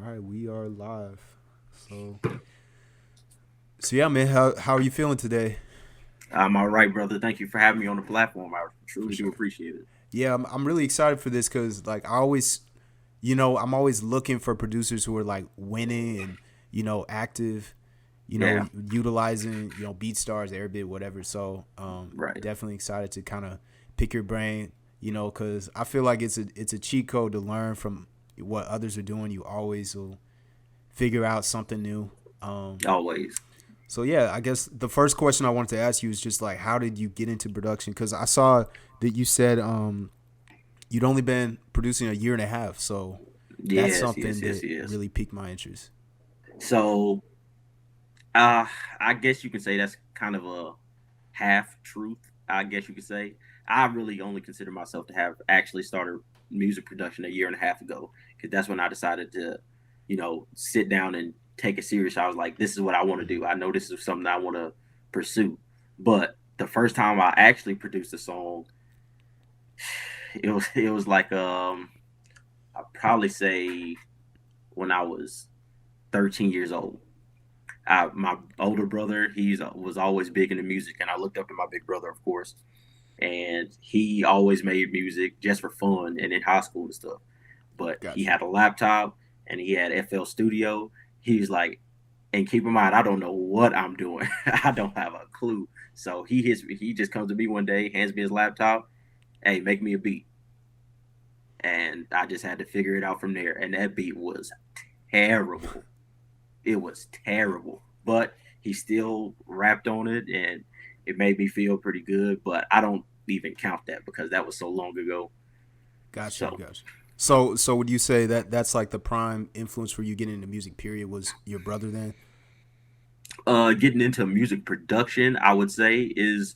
right, we are live. So, so yeah, man, how are you feeling today? I'm all right, brother. Thank you for having me on the platform. I For truly do sure. appreciate it. Yeah, I'm really excited for this because like I always, I'm always looking for producers who are like winning and active, Yeah, utilizing BeatStars, Airbit, whatever. So right. definitely excited to kind of pick your brain, because I feel like it's a cheat code to learn from what others are doing. You always will figure out something new. Um, Always. So yeah, I guess the first question I wanted to ask you is just like, how did you get into production? Because I saw that you said you'd only been producing a year and a half, so that's Yes, something yes, yes, that yes. really piqued my interest. So, uh, I guess you can say that's kind of a half truth. I guess you could say I really only consider myself to have actually started music production a year and a half ago because that's when I decided to, sit down and take it serious. I was like, this is what I want to do. I know this is something I want to pursue. But the first time I actually produced a song, it was like I'd probably say when I was 13 years old. My older brother, he's was always big into music, and I looked up to my big brother, of course, and he always made music just for fun and in high school and stuff. But he Got you. had a laptop and he had FL Studio. He's like, and keep in mind, I don't know what I'm doing. I don't have a clue. So he just comes to me one day, hands me his laptop. Hey, make me a beat, and I just had to figure it out from there. And that beat was terrible. It was terrible, but he still rapped on it, and it made me feel pretty good. But I don't even count that because that was so long ago. Got you. So, Got you. So would you say that that's like the prime influence for you getting into music? Period was your brother then? getting into music production, I would say is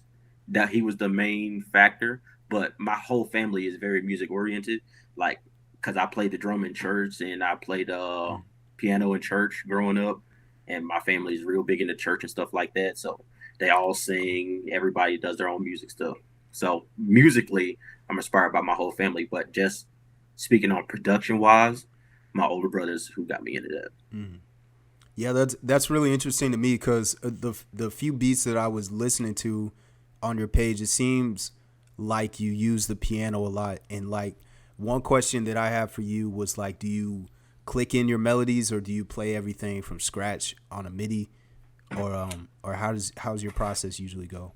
that he was the main factor. But my whole family is very music oriented, like because I played the drum in church and I played Mm. piano in church growing up, and my family is real big into church and stuff like that. So they all Cool. sing. Everybody does their own music stuff. So musically, I'm inspired by my whole family. But just speaking on production wise, my older brothers who got me into that. Mm. Yeah, that's really interesting to me because the few beats that I was listening to on your page, it seems like you use the piano a lot. And like one question that I have for you was like, do you click in your melodies or do you play everything from scratch on a MIDI, or how's your process usually go?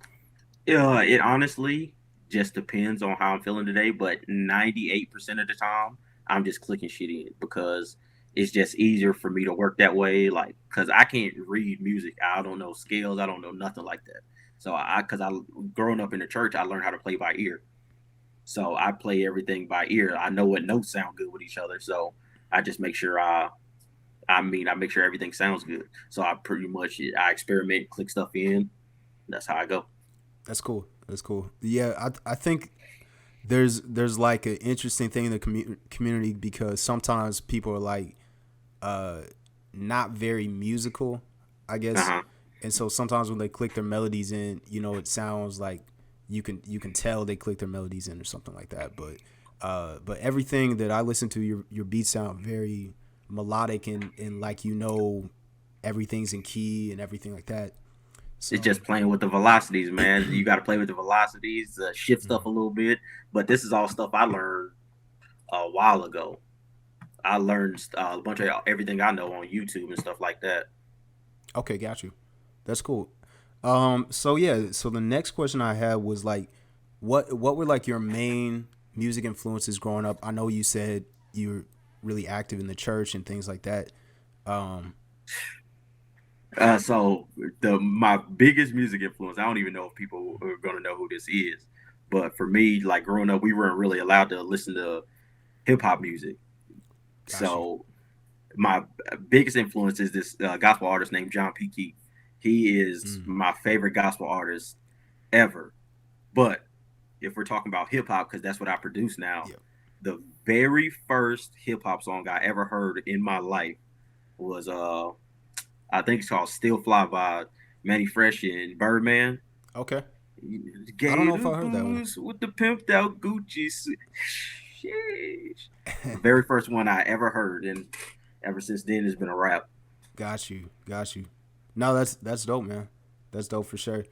It honestly just depends on how I'm feeling today, but 98% of the time, I'm just clicking shit in because it's just easier for me to work that way. Like, cause I can't read music. I don't know scales. I don't know nothing like that. So cause I growing up in the church, I learned how to play by ear. So I play everything by ear. I know what notes sound good with each other. So I just make sure I make sure everything sounds good. So I pretty much I experiment, click stuff in. That's how I go. That's cool. That's cool. Yeah, I think there's like an interesting thing in the community because sometimes people are like uh not very musical, I Uh guess. huh. And so sometimes when they click their melodies in, it sounds like you can tell they click their melodies in or something like that. But everything that I listen to, your beats sound very melodic and like everything's in key and everything like that. It's So just playing with the velocities, man. You got to play with the velocities, shift stuff mhm. a little bit. But this is all stuff I learned a while ago. I learned a bunch of everything I know on YouTube and stuff like that. Okay, got you. That's cool. So yeah, so the next question I had was like, what were like your main music influences growing up? I know you said you were really active in the church and things like that. Um, So my biggest music influence, I don't even know if people are gonna know who this is, but for me, like growing up, we weren't really allowed to listen to hip hop music. got you. So my biggest influence is this gospel artist named John P. Keith. He is Mm, my favorite gospel artist ever. But if we're talking about hip hop, because that's what I produce now, yeah. the very first hip hop song I ever heard in my life was I think it's called "Still Fly" by Manny Fresh and Birdman. Okay. I don't know if Gator I heard that one. boots with the pimped out Gucci suit. Sheesh. The very first one I ever heard, and ever since then, it's been a wrap. Got you. Got you. No, that's dope, man. That's dope for sure.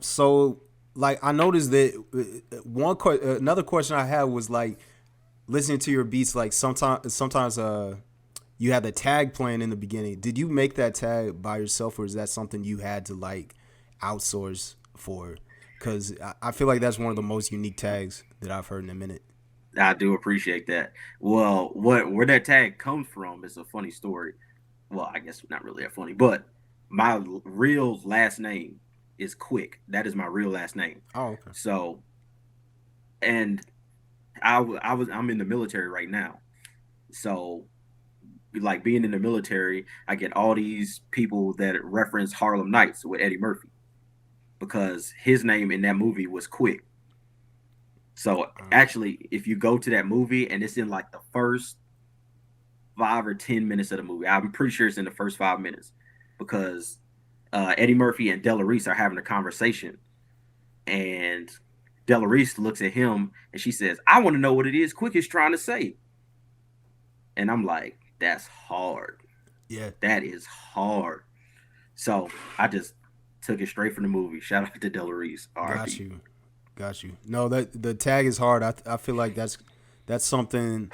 So like I noticed that another question I had was like listening to your beats. Like sometimes you had the tag playing in the beginning. Did you make that tag by yourself, or is that something you had to like outsource for? Because I feel like that's one of the most unique tags that I've heard in a minute. I do appreciate that. Well, where that tag comes from is a funny story. Well, I guess not really that funny, but my real last name is Quick. That is my real last name. Oh, okay. So, and I'm in the military right now. So, like being in the military, I get all these people that reference Harlem Nights with Eddie Murphy because his name in that movie was Quick. So actually, if you go to that movie and it's in like the first 5 or 10 minutes of the movie, I'm pretty sure it's in the first 5 minutes because Eddie Murphy and Della Reese are having a conversation, and Della Reese looks at him and she says, "I want to know what it is Quick is trying to say." And I'm like, "That's hard. Yeah. That is hard." So I just took it straight from the movie. Shout out to Della Reese. Got R.I.P. you. Got you. No, that the tag is hard. I feel like that's something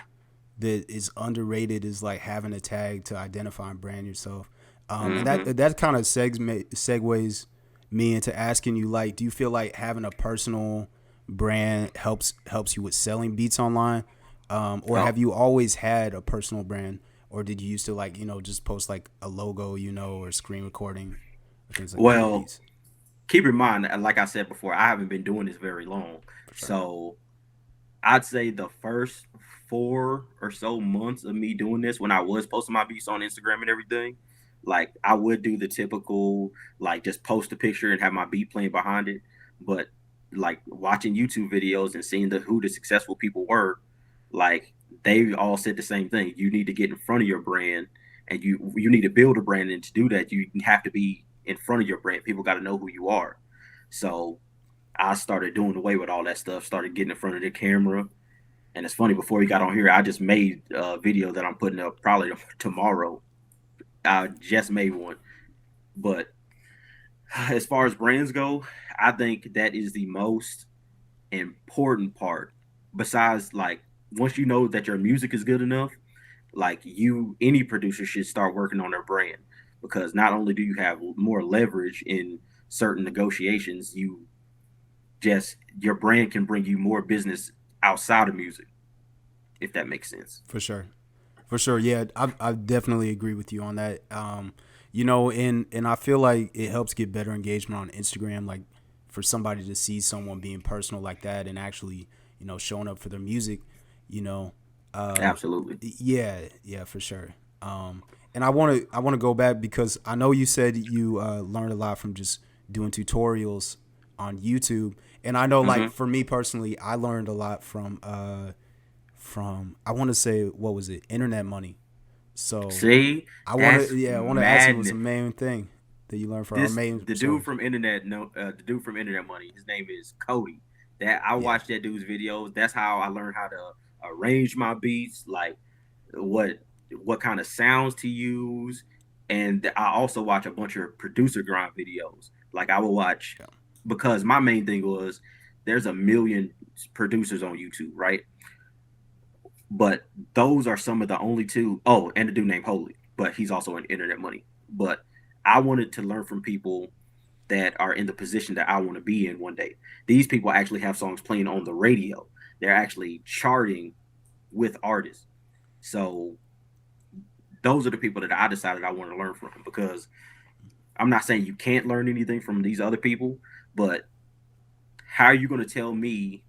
that is underrated, is like having a tag to identify and brand yourself. And Mm-hmm. that kind of segues me into asking you, like, do you feel like having a personal brand helps you with selling beats online, or Oh, have you always had a personal brand, or did you used to like just post like a logo, or screen recording or things like that with well, beats? keep in mind, like I said before, I haven't been doing this very long. For sure. So I'd say the first 4 or so months of me doing this, when I was posting my beats on Instagram and everything, like I would do the typical, like just post a picture and have my beat playing behind it. But like watching YouTube videos and seeing who the successful people were, like they all said the same thing. You need to get in front of your brand, and you need to build a brand. And to do that, you have to be in front of your brand. People got to know who you are. So I started doing away with all that stuff. Started getting in front of the camera. And it's funny, before you got on here, I just made a video that I'm putting up probably tomorrow. I just made one. But as far as brands go, I think that is the most important part. Besides, like, once you know that your music is good enough, like any producer should start working on their brand, because not only do you have more leverage in certain negotiations, your brand can bring you more business outside of music, if that makes sense. For sure. For sure, yeah, I definitely agree with you on that. And I feel like it helps get better engagement on Instagram. Like for somebody to see someone being personal like that and actually, showing up for their music, you know, uh, Absolutely. yeah, yeah, for sure. And I want to go back because I know you said you learned a lot from just doing tutorials on YouTube, and I know like Mm-hmm. for me personally, I learned a lot from I want to say, what was it, internet money. So See, that's I want to ask you what's the madness. main thing that you learned from our This main the dude source. from internet no the dude from internet money. His name is Cody. That I Yeah, watched that dude's videos. That's how I learned how to arrange my beats, like what what kind of sounds to use. And I also watch a bunch of producer grind videos. Like I will watch, yeah, because my main thing was, there's a million producers on YouTube, right? But those are some of the only two. Oh, and a dude named Holy, but he's also in internet money. But I wanted to learn from people that are in the position that I want to be in one day. These people actually have songs playing on the radio. They're actually charting with artists. So those are the people that I decided I want to learn from, because I'm not saying you can't learn anything from these other people, but how are you going to tell me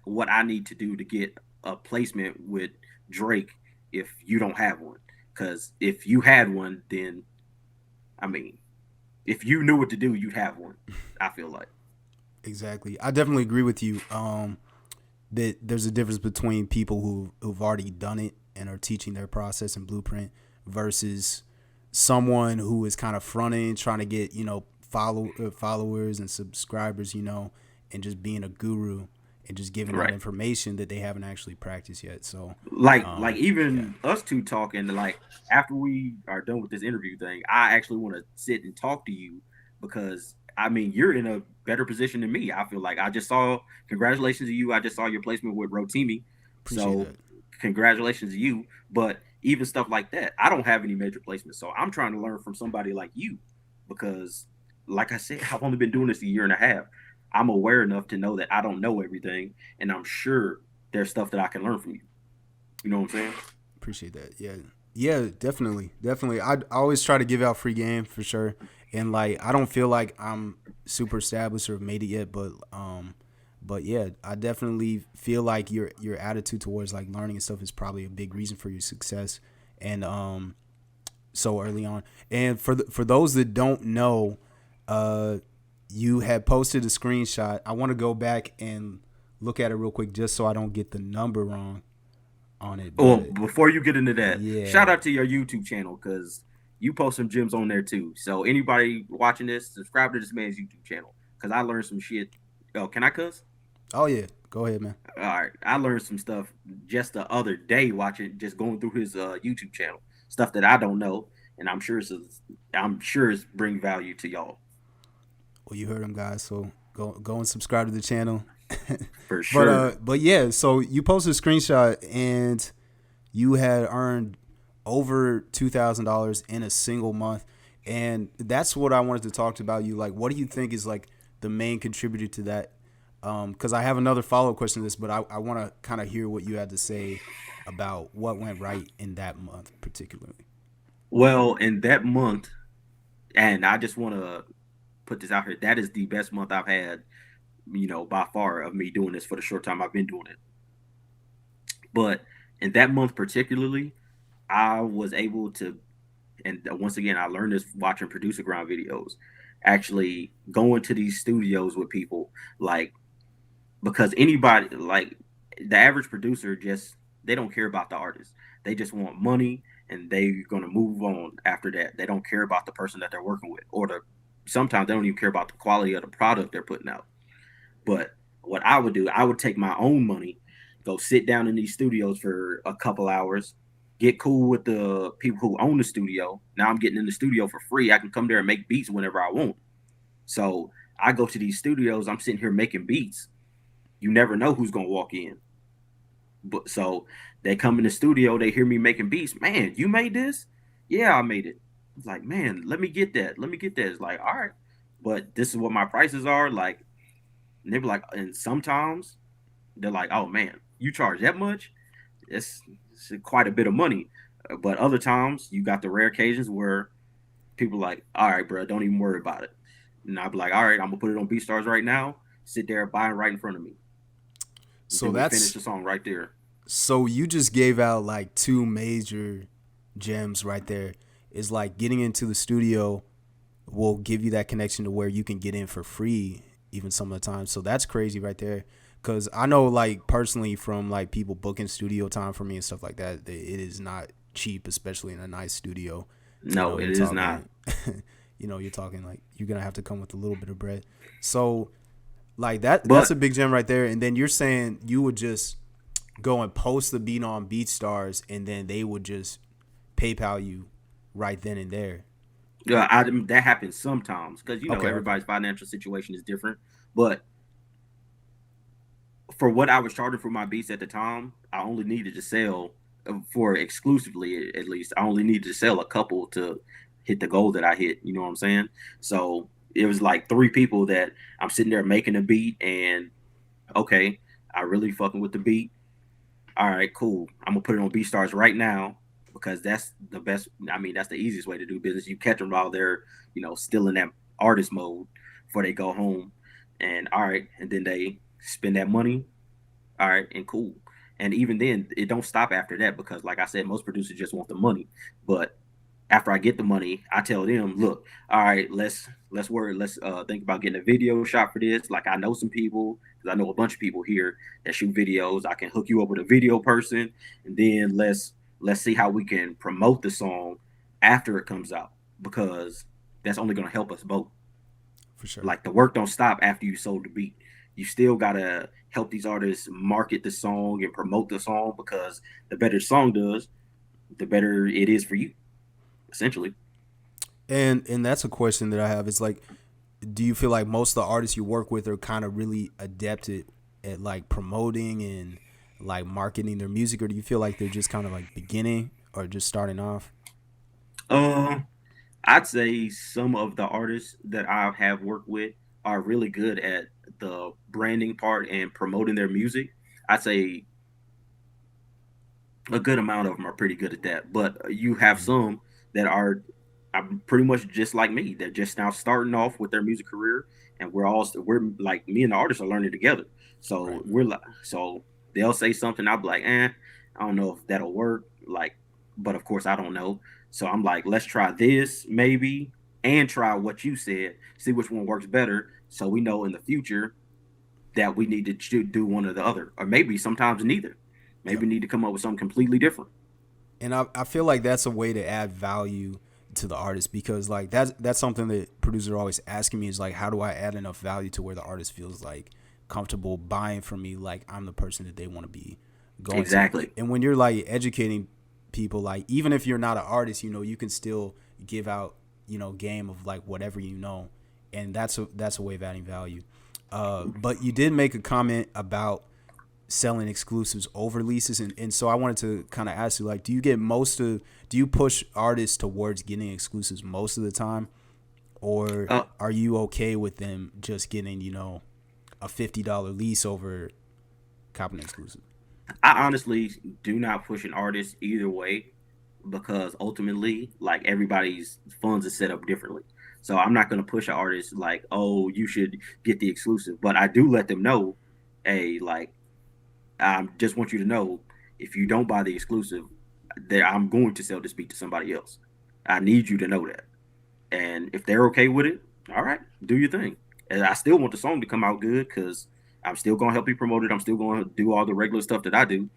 what I need to do to get a placement with Drake if you don't have one? Because if you had one, then I mean, if you knew what to do, you'd have one. I feel like. exactly. I definitely agree with you. That there's a difference between people who've already done it and are teaching their process and blueprint versus someone who is kind of fronting, trying to get followers and subscribers, and just being a guru and just giving out Right. information that they haven't actually practiced yet. So, Like yeah, even us two talking, like after we are done with this interview thing, I actually want to sit and talk to you because I mean you're in a better position than me. I feel like I just saw congratulations to you. I just saw your placement with Rotimi. appreciate So that. congratulations to you. But even stuff like that, I don't have any major placements. So I'm trying to learn from somebody like you because like I said, I've only been doing this a year and a half. I'm aware enough to know that I don't know everything, and I'm sure there's stuff that I can learn from you. You know what I'm saying? Appreciate that. Yeah. Yeah, definitely. Definitely. I always try to give out free game for sure. And like I don't feel like I'm super established or have made it yet, but yeah, I definitely feel like your attitude towards like learning and stuff is probably a big reason for your success and so early on. And for those that don't know, uh you had posted a screenshot. I want to go back and look at it real quick just so I don't get the number wrong on it, Well, but before you get into that, shout yeah. out to your YouTube channel because you post some gems on there too. So anybody watching this, subscribe to this man's YouTube channel because I learned some shit. Oh, can I cuss? Oh yeah. Go ahead, man. All right, I learned some stuff just the other day watching, just going through his YouTube channel, stuff that I don't know, and I'm sure it's bring value to y'all Well, you heard him, guys. So go and subscribe to the channel. for sure. But yeah. So you posted a screenshot and you had earned over $2,000 in a single month, and that's what I wanted to talk about. You like, what do you think is like the main contributor to that? Because I have another follow up question to this, but I want to kind of hear what you had to say about what went right in that month, particularly. Well, in that month, and I just want to put this out here, that is the best month I've had, by far of me doing this for the short time I've been doing it. But in that month particularly, I was able to, and once again, I learned this watching producer grind videos, actually going to these studios with people, like, because anybody, like, the average producer just, they don't care about the artist. They just want money and they're going to move on after that. They don't care about the person that they're working with, or sometimes they don't even care about the quality of the product they're putting out. But what I would do, I would take my own money, go sit down in these studios for a couple hours, get cool with the people who own the studio. Now I'm getting in the studio for free. I can come there and make beats whenever I want. So I go to these studios, I'm sitting here making beats. You never know who's gonna walk in. But so they come in the studio, they hear me making beats. Man, you made this? Yeah, I made it. It's like, man, let me get that. Let me get that. It's like, all right. But this is what my prices are. Like, and they be like, and sometimes they're like, oh man, you charge that much? It's quite a bit of money. But other times, you got the rare occasions where people are like, all right, bro, don't even worry about it. And I'll be like, all right, I'm gonna put it on BeatStars right now. Sit there, buy it right in front of me. And So then we finish that's the song right there. so you just gave out like two major gems right there. Is like getting into the studio will give you that connection to where you can get in for free even some of the time. So that's crazy right there. Cause I know like personally from like people booking studio time for me and stuff like that, it is not cheap, especially in a nice studio. You know, No, it you're is not. talking, you're talking like you're gonna have to come with a little bit of bread. So like that's But a big gem right there. And then you're saying you would just go and post the beat on BeatStars, and then they would just PayPal you right then and there. that happens sometimes because Okay, okay. everybody's financial situation is different. But for what I was charging for my beats at the time, I only needed to sell for exclusively at least. I only needed to sell a couple to hit the goal that I hit. You know what I'm saying? So it was like three people that I'm sitting there making a beat, and okay, I really fucking with the beat. All right, cool. I'm gonna put it on BeatStars right now because that's the best. I mean, that's the easiest way to do business. You catch them while they're, still in that artist mode before they go home. And all right, and then they spend that money. All right, and cool. And even then, it don't stop after that because, like I said, most producers just want the money. But after I get the money, I tell them, look, all right, let's think about getting a video shot for this. Like I know some people because I know a bunch of people here that shoot videos. I can hook you up with a video person, and then let's see how we can promote the song after it comes out because that's only going to help us both. For sure. Like the work don't stop after you sold the beat. you still gotta help these artists market the song and promote the song, because the better the song does, the better it is for you, essentially. And that's a question that I have. It's like, do you feel like most of the artists you work with are kind of really adapted at like promoting and like marketing their music, or do you feel like they're just kind of like beginning or just starting off? Uh, I'd say some of the artists that I have worked with are really good at the branding part and promoting their music. I'd say a good amount of them are pretty good at that. But you have Mhm. some that are pretty much just like me. They're just now starting off with their music career, and we're like, me and the artists are learning together. Right. So we're like, so they'll say something, I'll be like, I don't know if that'll work. Like, but of course I don't know. So I'm like, let's try this maybe, and try what you said, see which one works better, so we know in the future that we need to do one or the other, or maybe sometimes neither. Maybe Yep. we need to come up with something completely different. And I feel like that's a way to add value to the artist, because like that's something that producers are always asking me is like, how do I add enough value to where the artist feels like comfortable buying from me, like I'm the person that they want to be going to. Exactly. And when you're like educating people, like even if you're not an artist, you can still give out, game of like whatever and that's a way of adding value. But you did make a comment about selling exclusives over leases, and so I wanted to kind of ask you, like, do you push artists towards getting exclusives most of the time, or Uh, are you okay with them just getting a $50 lease over copping exclusive? I honestly do not push an artist either way, because ultimately, like, everybody's funds is set up differently. So I'm not going to push an artist like, oh, you should get the exclusive. But I do let them know, hey, like, I just want you to know, if you don't buy the exclusive, there I'm going to sell this beat to somebody else. I need you to know that. And if they're okay with it, all right, do your thing. And I still want the song to come out good, because I'm still going to help you promote it. I'm still going to do all the regular stuff that I do,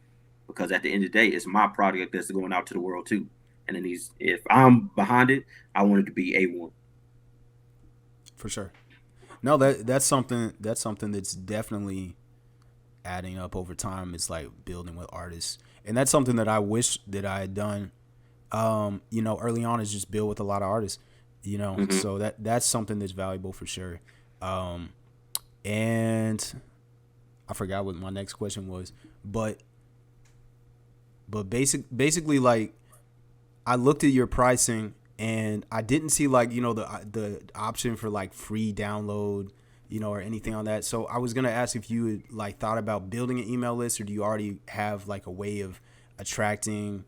because at the end of the day, it's my product that's going out to the world too. And then if I'm behind it, I want it to be A1. For sure. No, that's something that's definitely adding up over time. It's like building with artists, and that's something that I wish that I had done. Early on, is just build with a lot of artists. Mm-hmm. So that's something that's valuable for sure. Um, and I forgot what my next question was, but basically, like, I looked at your pricing and I didn't see like the option for like free download, or anything on that. So I was gonna ask if you had like thought about building an email list, or do you already have like a way of attracting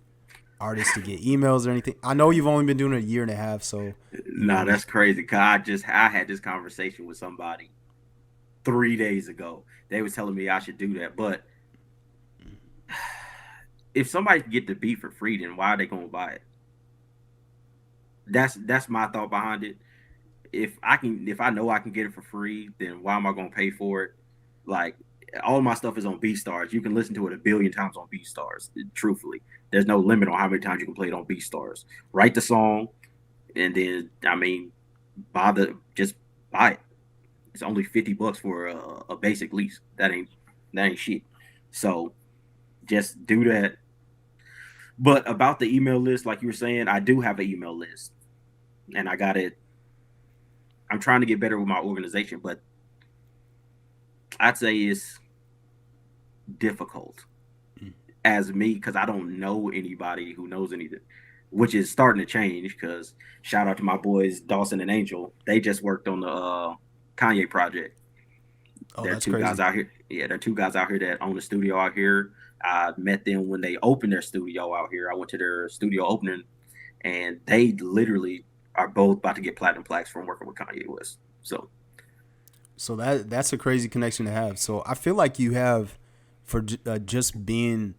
artists to get emails or anything? I know you've only been doing it a year and a half, so you No, know. that's crazy. Cause I had this conversation with somebody 3 days ago. They was telling me I should do that, but if somebody can get the beat for free, then why are they gonna buy it? That's my thought behind it. If I know I can get it for free, then why am I gonna pay for it? Like, all my stuff is on B stars. You can listen to it a billion times on B stars. Truthfully, there's no limit on how many times you can play it on B stars. Write the song, and then just buy it. It's only $50 for a basic lease. That ain't shit. So just do that. But about the email list, like you were saying, I do have an email list, and I got it. I'm trying to get better with my organization, but I'd say it's difficult Mm. as me, because I don't know anybody who knows anything, which is starting to change. Because shout out to my boys Dawson and Angel, they just worked on the Kanye project. Oh, They're that's two guys crazy. out here. Yeah, they're two guys out here that own a studio out here. I met them when they opened their studio out here. I went to their studio opening, and they literally are both about to get platinum plaques from working with Kanye West. So So that's a crazy connection to have. So I feel like you have, for just being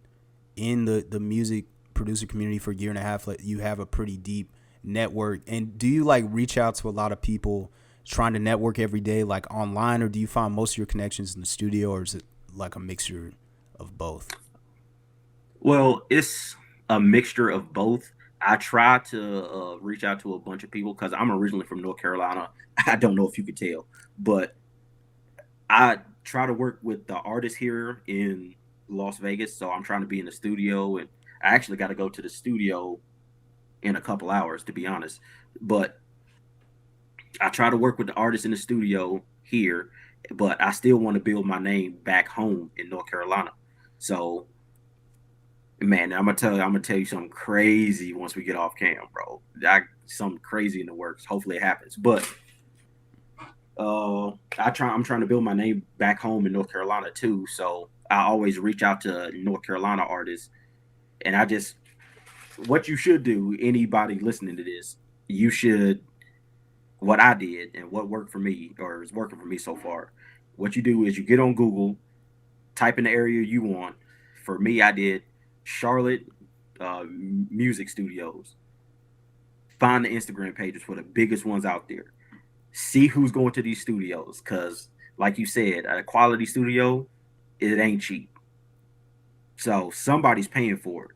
in the music producer community for a year and a half, like you have a pretty deep network. And do you like reach out to a lot of people trying to network every day, like online, or do you find most of your connections in the studio, or is it like a mixture of both? well, it's a mixture of both. I try to reach out to a bunch of people, because I'm originally from North Carolina. I don't know if you could tell, but I try to work with the artists here in Las Vegas. So I'm trying to be in the studio, and I actually got to go to the studio in a couple hours, to be honest. But I try to work with the artists in the studio here, but I still want to build my name back home in North Carolina. So, man, I'm gonna tell you something crazy once we get off cam, bro. Something crazy in the works. Hopefully it happens. But I'm trying to build my name back home in North Carolina too. So I always reach out to North Carolina artists, and what you should do, anybody listening to this, you should, what I did and what worked for me or is working for me so far. What you do is you get on Google, type in the area you want. For me, I did Charlotte music studios. Find the Instagram pages for the biggest ones out there. See who's going to these studios, because, like you said, a quality studio, it ain't cheap. So somebody's paying for it.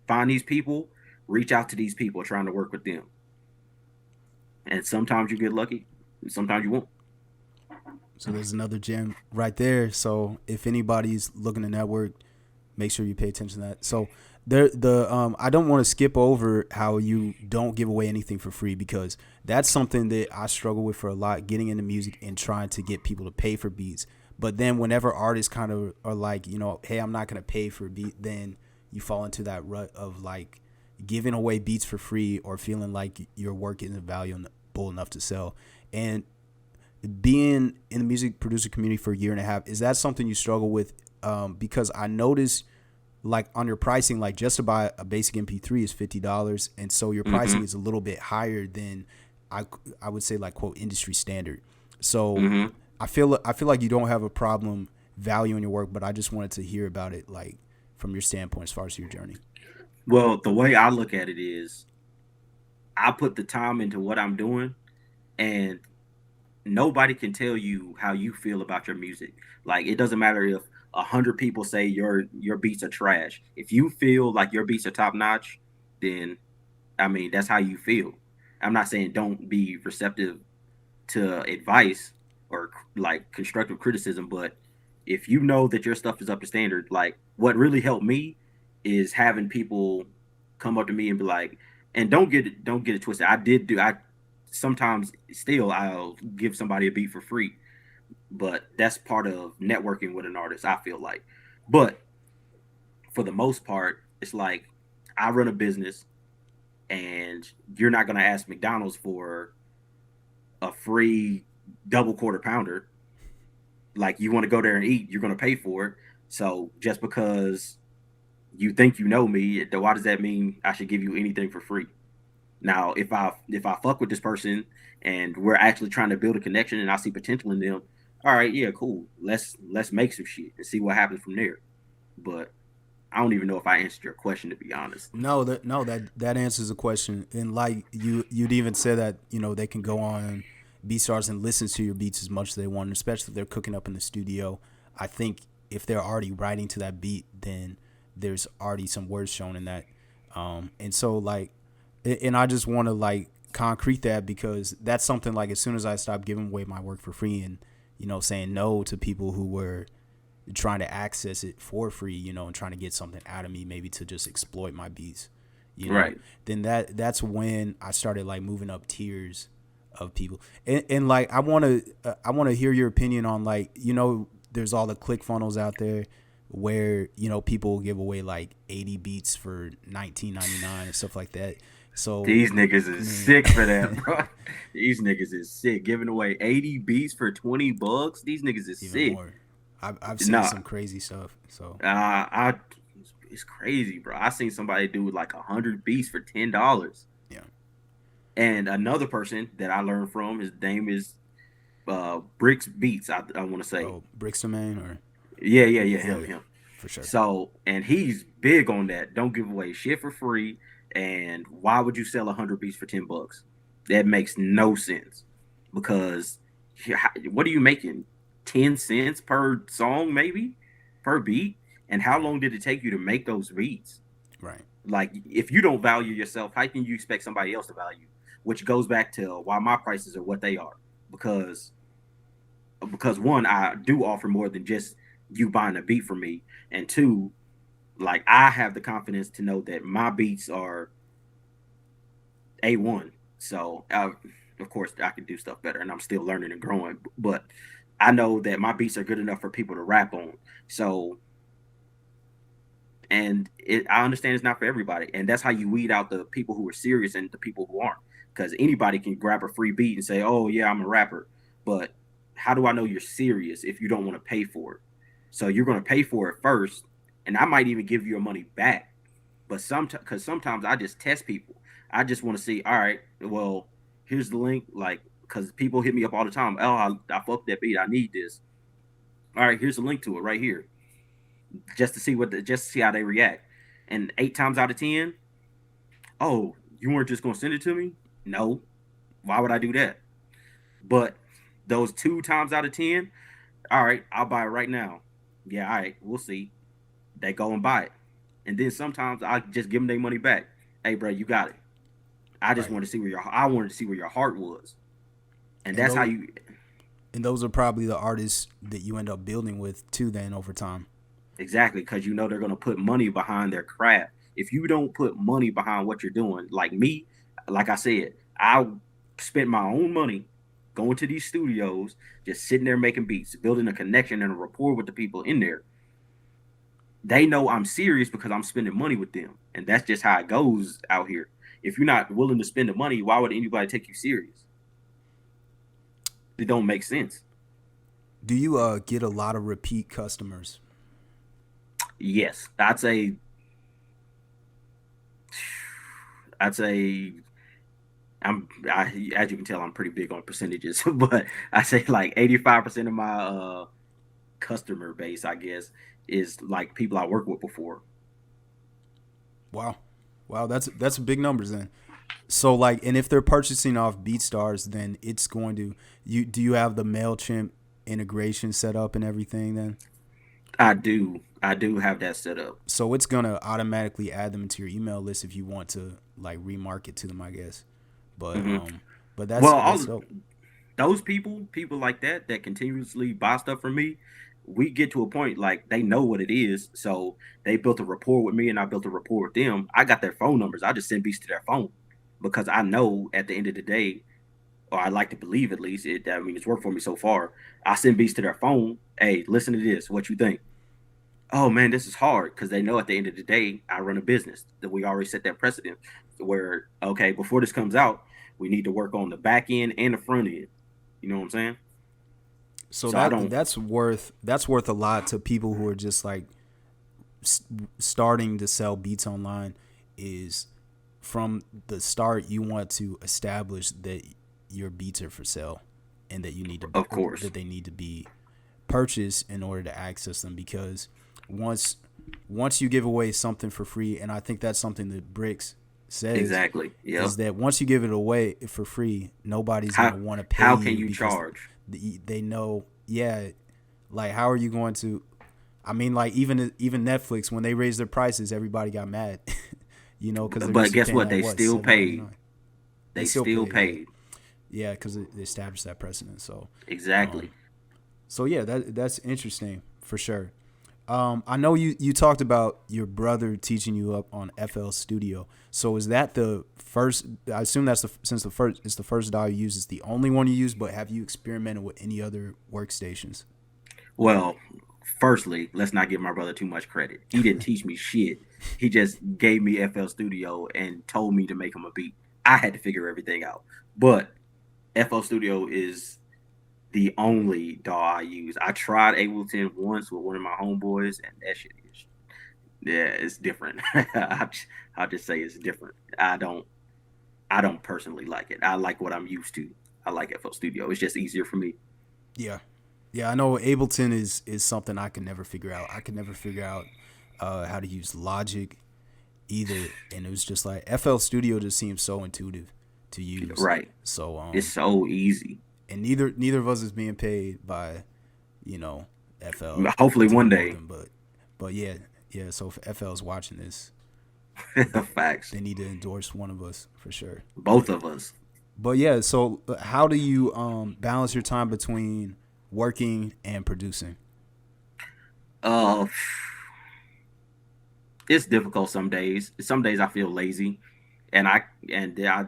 Find these people, reach out to these people trying to work with them. And sometimes you get lucky, and sometimes you won't. So there's another gem right there. So if anybody's looking to network, make sure you pay attention to that. So I don't want to skip over how you don't give away anything for free, because that's something that I struggle with for a lot, getting into music and trying to get people to pay for beats. But then whenever artists kind of are like, hey, I'm not going to pay for a beat, then you fall into that rut of like giving away beats for free or feeling like your work isn't valuable enough to sell. And being in the music producer community for a year and a half, is that something you struggle with? Because I noticed, like, on your pricing, like just to buy a basic MP3 is $50, and so your pricing is a little bit higher than I would say, like, quote, industry standard. So I feel like you don't have a problem valuing your work, but I just wanted to hear about it, like, from your standpoint as far as your journey. Well, the way I look at it is, I put the time into what I'm doing, and nobody can tell you how you feel about your music. Like, it doesn't matter if 100 people say your beats are trash. If you feel like your beats are top notch, then I mean, that's how you feel. I'm not saying don't be receptive to advice or like constructive criticism, but if you know that your stuff is up to standard, like, what really helped me is having people come up to me and be like, and don't get it twisted. I sometimes still I'll give somebody a beat for free, but that's part of networking with an artist, I feel like. But for the most part, it's like, I run a business, and you're not going to ask McDonald's for a free double quarter pounder. Like, you want to go there and eat, you're going to pay for it. So just because you think you know me, why does that mean I should give you anything for free? Now, if I fuck with this person and we're actually trying to build a connection and I see potential in them, all right, yeah, cool. Let's make some shit and see what happens from there. But I don't even know if I answered your question, to be honest. No, that answers the question. And like you'd even say that they can go on BeatStars and listen to your beats as much as they want, especially if they're cooking up in the studio. I think if they're already writing to that beat, then there's already some words shown in that. And so, like, and I just want to, like, concrete that, because that's something, like, as soon as I stopped giving away my work for free and saying no to people who were trying to access it for free, and trying to get something out of me, maybe to just exploit my beats, Right. then that's when I started, like, moving up tiers of people. And like, I want to hear your opinion on, like, there's all the ClickFunnels out there where people will give away like 80 beats for $19.99 and stuff like that. So these niggas is sick for that, bro. These niggas is sick, giving away 80 beats for $20. These niggas is even sick. more. I've seen some crazy stuff. So it's crazy, bro. I seen somebody do like 100 beats for $10. Yeah. And another person that I learned from, his name is Bricks Beats. I want to say. Oh, Bricksterman or. Yeah, him. For sure. So, and he's big on that. Don't give away shit for free. And why would you sell 100 beats for $10? That makes no sense. Because what are you making? 10 cents per song, maybe, per beat? And how long did it take you to make those beats? Right. Like, if you don't value yourself, how can you expect somebody else to value? Which goes back to why my prices are what they are. Because because one, I do offer more than just you buying a beat from me, and two, like I have the confidence to know that my beats are A1. So of course I can do stuff better, and I'm still learning and growing. But I know that my beats are good enough for people to rap on. So, and I understand it's not for everybody, and that's how you weed out the people who are serious and the people who aren't. Because anybody can grab a free beat and say, "Oh yeah, I'm a rapper," but how do I know you're serious if you don't want to pay for it? So you're going to pay for it first, and I might even give you your money back. But because sometimes I just test people. I just want to see. All right, well, here's the link. Like, because people hit me up all the time. Oh, I fucked that beat. I need this. All right, here's the link to it right here, just to see just to see how they react. And 8 times out of 10, oh, you weren't just gonna send it to me? No. Why would I do that? But those 2 times out of 10, all right, I'll buy it right now. Yeah, all right, we'll see. They go and buy it. And then sometimes I just give them their money back. Hey, bro, you got it. I just Right. wanted to see I wanted to see where your heart was. And And that's how those you and those are probably the artists that you end up building with too. Then over time. exactly, because you know they're gonna put money behind their craft. If you don't put money behind what you're doing, like me, like I said, I spent my own money going to these studios, just sitting there making beats, building a connection and a rapport with the people in there. They know I'm serious because I'm spending money with them. And that's just how it goes out here. If you're not willing to spend the money, why would anybody take you serious? It don't make sense. Do you get a lot of repeat customers? Yes, I'd say as you can tell, I'm pretty big on percentages, but I say like 85% of my customer base, I guess, is like people I worked with before. Wow, wow, that's big numbers then. So like, and if they're purchasing off BeatStars, then it's going to you. Do you have the Mailchimp integration set up and everything then? I do have that set up. So it's gonna automatically add them to your email list if you want to like remarket to them, I guess. But Hmm. but Well, that's dope. those people like that continuously buy stuff from me, we get to a point like they know what it is, so they built a rapport with me, and I built a rapport with them. I got their phone numbers. I just send beats to their phone because I know at the end of the day, or I like to believe at least, I mean, it's worked for me so far. I send beats to their phone. Hey, listen to this. What you think? Oh man, this is hard because they know at the end of the day, I run a business. That we already set that precedent where okay, before this comes out, we need to work on the back end and the front end. You know what I'm saying? So So I that don't. that's worth a lot to people who are just like starting to sell beats online. Is from the start you want to establish that your beats are for sale and that you need to Of course. that they need to be purchased in order to access them because once once you give away something for free, and I think that's something that Bricks says, Exactly. Yep. is that once you give it away for free, nobody's gonna How want to pay how can you you because charge? they know, yeah, like how are you going to? I mean, like even Netflix when they raised their prices, everybody got mad, you know, because they're But used to guess paying what? like They what still $7.99. paid. They They still still pay, yeah, paid. yeah, because they established that precedent. So, Exactly. um, so yeah, that's interesting for sure. I know you talked about your brother teaching you up on FL Studio. So is that the first? I assume that's since the first it's the first DAW you use. It's the only one you use. But have you experimented with any other workstations? Well, firstly, let's not give my brother too much credit. He didn't teach me shit. He just gave me FL Studio and told me to make him a beat. I had to figure everything out. But FL Studio is the only DAW I use. I tried Ableton once with one of my homeboys, and that shit is, yeah, it's different. I'll just say it's different. I don't personally like it. I like what I'm used to. I like FL Studio. It's just easier for me. Yeah, yeah. I know Ableton is something I can never figure out. I could never figure out how to use Logic either, and it was just like FL Studio just seems so intuitive to use. Right. So It's so easy. and neither of us is being paid by you know FL Hopefully to one promote day. them, but yeah, yeah. So if FL is watching this, Facts. they need to endorse one of us for sure. Both of us. But yeah, so how do you balance your time between working and producing? Uh, it's difficult some days. Some days I feel lazy, and I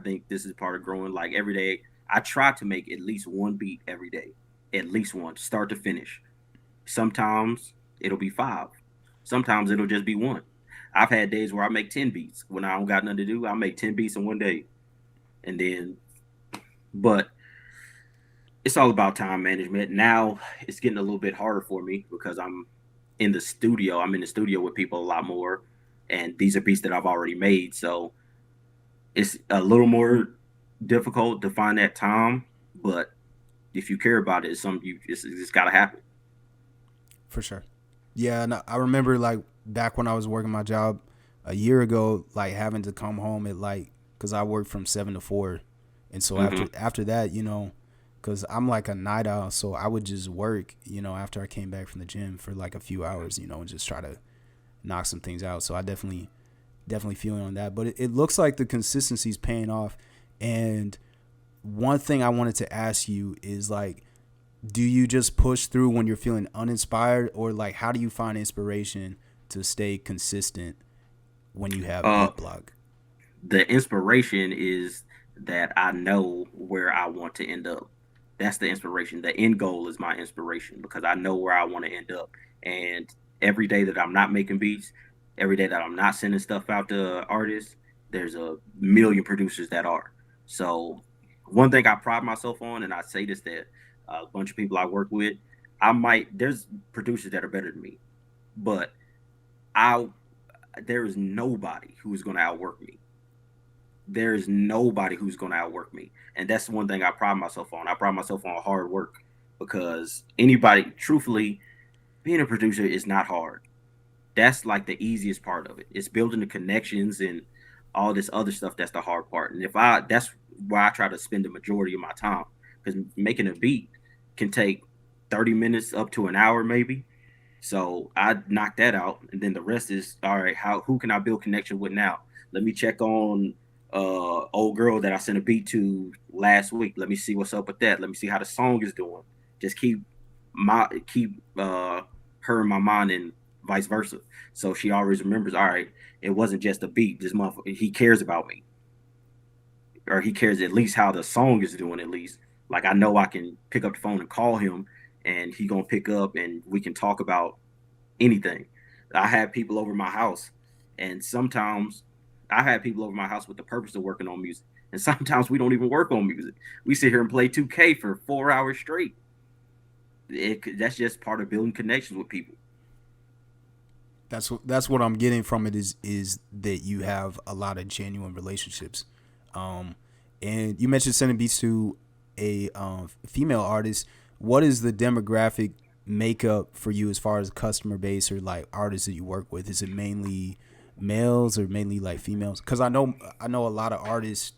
think this is part of growing. Like every day, I try to make at least one beat every day, at least one, start to finish. Sometimes it'll be five. Sometimes it'll just be one. I've had days where I make 10 beats when I don't got nothing to do. I make 10 beats in one day, and then, but it's all about time management. Now it's getting a little bit harder for me because I'm in the studio. I'm in the studio with people a lot more, and these are beats that I've already made. So it's a little more difficult to find that time. But if you care about it, it's something it's got to happen. For sure. Yeah, and I remember like back when I was working my job a year ago, like having to come home at like, cause I worked from 7 to 4, and so after that, you know, cause I'm like a night owl, so I would just work, you know, after I came back from the gym for like a few hours, you know, and just try to knock some things out. So I definitely feeling on that, but it looks like the consistency is paying off. And one thing I wanted to ask you is like, do you just push through when you're feeling uninspired, or like how do you find inspiration to stay consistent when you have Uh, beat block? the inspiration is that I know where I want to end up. That's the inspiration. The end goal is my inspiration because I know where I want to end up. And every day that I'm not making beats, every day that I'm not sending stuff out to artists, there's a million producers that are. So one thing I pride myself on, and I say this that a bunch of people I work with, there's producers that are better than me, but I there is nobody who's going to outwork me. There is nobody who's going to outwork me. And that's one thing I pride myself on. I pride myself on hard work because anybody, truthfully, being a producer is not hard. That's like the easiest part of it. It's building the connections and all this other stuff. That's the hard part. And that's where I try to spend the majority of my time because making a beat can take 30 minutes up to an hour, maybe. So I knock that out, and then the rest is all right. Who can I build connection with now? Let me check on old girl that I sent a beat to last week. Let me see what's up with that. Let me see how the song is doing. Just keep her in my mind and vice versa. So she always remembers. All right, it wasn't just a beat. This motherfucker, he cares about me, or he cares at least how the song is doing. At least, like I know I can pick up the phone and call him, and he gonna pick up, and we can talk about anything. I have people over my house, and sometimes I have people over my house with the purpose of working on music. And sometimes we don't even work on music. We sit here and play 2K for 4 hours straight. That's just part of building connections with people. That's what I'm getting from it is that you have a lot of genuine relationships. And you mentioned sending beats to a female artist. What is the demographic makeup for you as far as customer base or like artists that you work with? Is it mainly males or mainly like females? Because I know a lot of artists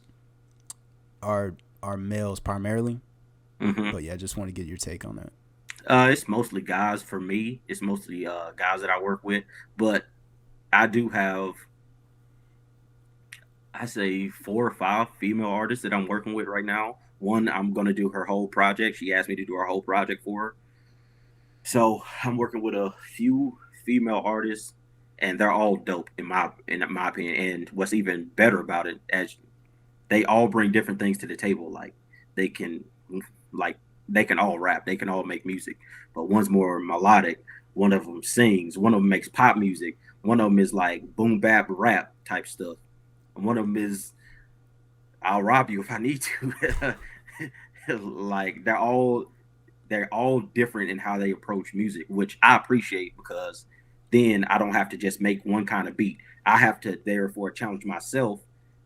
are males primarily. Mm-hmm. But yeah, I just want to get your take on that. It's mostly guys for me. It's mostly guys that I work with, but I do have, I say, 4 or 5 female artists that I'm working with right now. One, I'm gonna do her whole project. She asked me to do her whole project for her, so I'm working with a few female artists, and they're all dope in my opinion. And what's even better about it, as they all bring different things to the table. Like they can, like they can all rap, they can all make music, but one's more melodic. One of them sings. One of them makes pop music. One of them is like boom bap rap type stuff. And one of them is I'll rob you if I need to. Like they're all different in how they approach music, which I appreciate because then I don't have to just make one kind of beat. I have to therefore challenge myself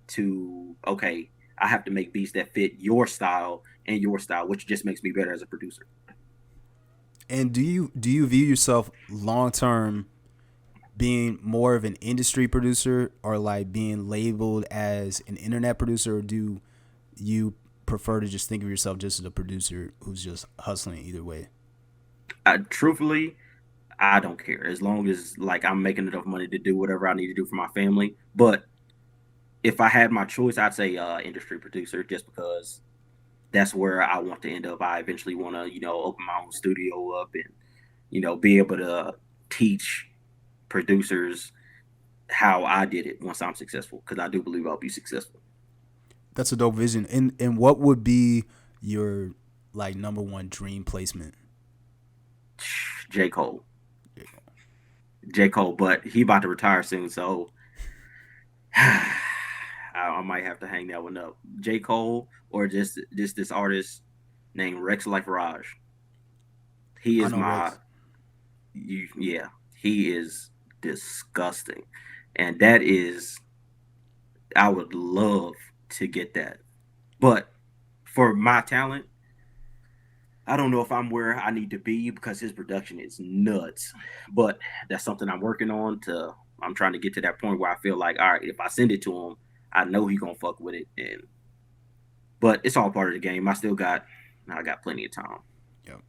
to okay, I have to make beats that fit your style, which just makes me better as a producer. And do you view yourself long term being more of an industry producer or like being labeled as an internet producer, or do you prefer to just think of yourself just as a producer who's just hustling either way? Truthfully, I don't care as long as like I'm making enough money to do whatever I need to do for my family. But if I had my choice, I'd say industry producer just because that's where I want to end up. I eventually want to, open my own studio up and, be able to teach producers how I did it once I'm successful, because I do believe I'll be successful. That's a dope vision. And what would be your like number one dream placement? J. Cole. J. Cole, but he about to retire soon, so I might have to hang that one up. J. Cole, or just this artist named Rex Like Raj. He I is know my Rex. yeah. He is disgusting, and that is, I would love to get that, but for my talent, I don't know if I'm where I need to be because his production is nuts. But that's something I'm working on. I'm trying to get to that point where I feel like, all right, if I send it to him, I know he's gonna fuck with it. But it's all part of the game. I got plenty of time. Yep.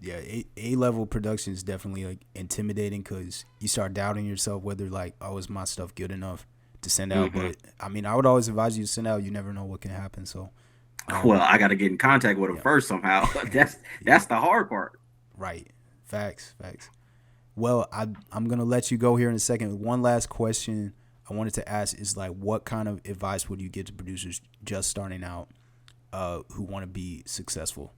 Yeah, A level production is definitely like intimidating because you start doubting yourself whether like, oh, is my stuff good enough to send out? Mm-hmm. But I mean, I would always advise you to send out. You never know what can happen. So, Well, I got to get in contact with him yeah, first somehow. that's yeah, that's the hard part. right. Facts, facts. Well, I'm gonna let you go here in a second. One last question I wanted to ask is like, what kind of advice would you give to producers just starting out, who want to be successful?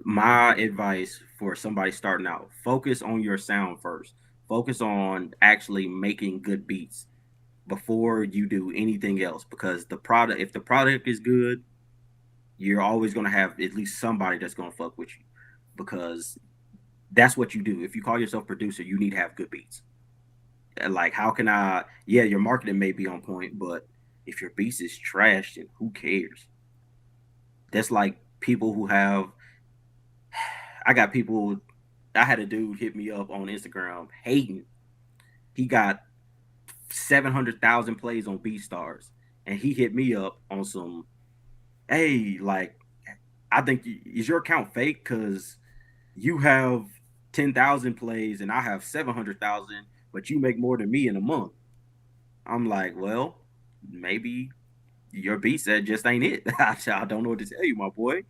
My advice for somebody starting out: focus on your sound first. Focus on actually making good beats before you do anything else, because if the product is good, you're always going to have at least somebody that's going to fuck with you, because that's what you do. If you call yourself producer, you need to have good beats. And like, how can yeah, your marketing may be on point, but if your beats is trash, then who cares? That's like people who have, I got people, I had a dude hit me up on Instagram hating. He got 700,000 plays on BeatStars, and he hit me up on some, hey, like, I think, is your account fake? Because you have 10,000 plays and I have 700,000, but you make more than me in a month. I'm like, well, maybe your beat set just ain't it. I don't know what to tell you, my boy.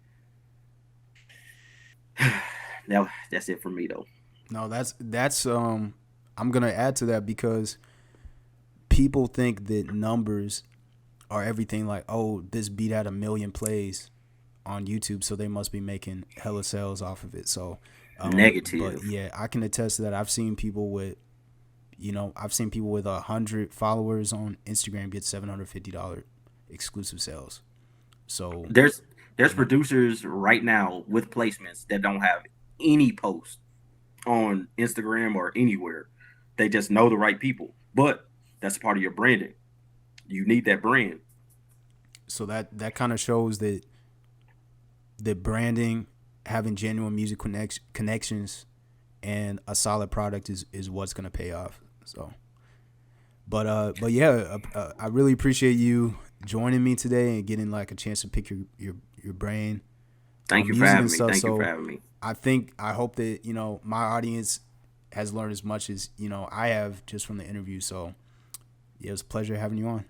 Now, that's it for me, though. No, that's I'm gonna add to that because people think that numbers are everything. Like, oh, this beat had 1 million plays on YouTube, so they must be making hella sales off of it. So, but Negative. yeah, I can attest to that. I've seen people with 100 followers on Instagram get $750 exclusive sales. So, There's you know, producers right now with placements that don't have any post on Instagram or anywhere. They just know the right people. But that's part of your branding. You need that brand. so that kind of shows that branding, having genuine music connections, and a solid product is what's gonna pay off. So, but yeah, I really appreciate you joining me today and getting like a chance to pick your brain Thank on you for music and having me. stuff. Thank you for So, having me. I hope that my audience has learned as much as I have just from the interview. So, yeah, it was a pleasure having you on.